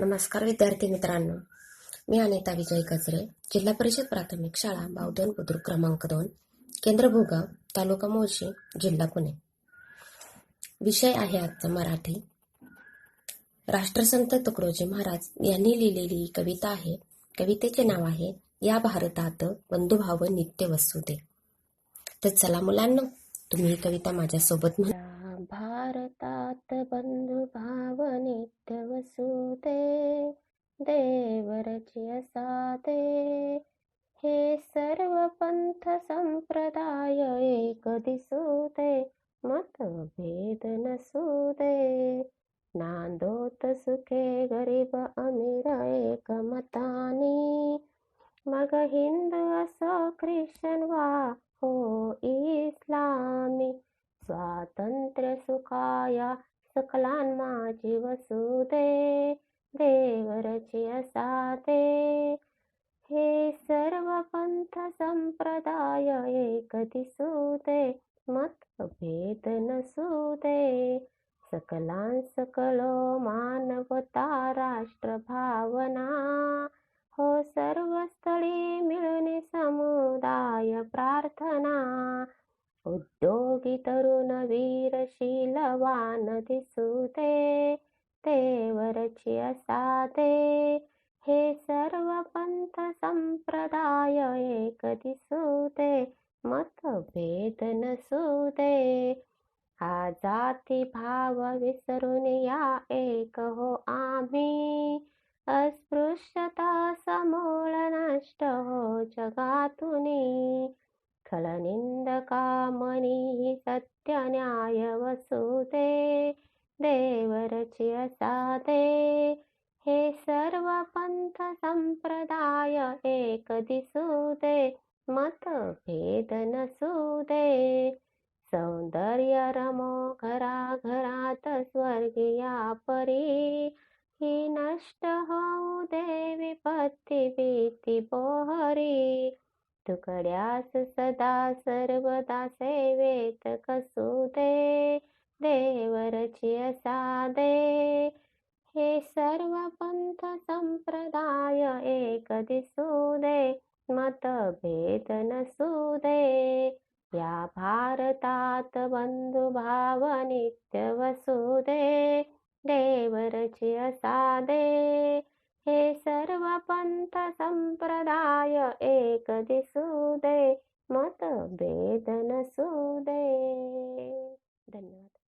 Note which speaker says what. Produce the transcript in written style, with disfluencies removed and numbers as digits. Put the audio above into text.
Speaker 1: नमस्कार विद्यार्थी मित्रांनो, मी अनिता विजय गजरे, जिल्हा परिषद प्राथमिक शाळा बावधन बुद्रुक क्रमांक 2, केंद्र भूगाव, तालुका मोर्शी, जिल्हा पुणे. विषय आहे आजचा मराठी. राष्ट्रसंत तुकडोजी महाराज यांनी लिहिलेली कविता आहे. कवितेचे नाव आहे या भारतात बंधुभाव नित्य वसुदे. तर चला मुलांनो, तुम्ही ही कविता माझ्यासोबत म्हणा.
Speaker 2: भारतात बंधुभाव नित्य वसुदे, देवरची असादे. हे सर्व पंथ संप्रदाय एक दिसुदे, मतभेद नसुदे. नांदोत सुखे गरीब अमीर एकमतानी, मग हिंदू असो ख्रिश्चन वा हो इस्लामी. स्वातंत्र्य सुखाया सकलान माझी वसुदे, देवरची असादे. हे सर्व पंथ संप्रदाय एक दिसुदे, मतभेद नसुदे. सकलां सकलो मानवता राष्ट्र भावना, हो सर्व स्थळी मिळून समुदाय प्रार्थना. उद्योगी तरुण वीरशीलवान दिसुदे, देवरची असादे. हे सर्व पंथ संप्रदाय एक दिसुदे, मतभेद नसुदे. हा जाती भाव विसरून या एक हो आम्ही, अस्पृश्यता समूळ नष्ट हो जगातुनी. खलनिंदका मनी सत्य न्याय वसुदे, देवरची असादे. हे सर्व पंथ संप्रदाय एक दिसुदे, मतभेद नसुदे. सौंदर्य रमो घराघरात स्वर्गीया परी, ही नष्ट होऊ दे विपत्ती भीती बोहरी. तुकड्यास सदा सर्वदा सेवेत कसुदे, देवरची असादे. हे सर्व पंथ संप्रदाय एक दिसुदे, मतभेद नसुदे. या भारतात बंधुभाव नित्य वसुदे, देवरची असादे. हे सर्व पंथ संप्रदाय एक दिसुदे, मतभेद नसुदे. धन्यवाद.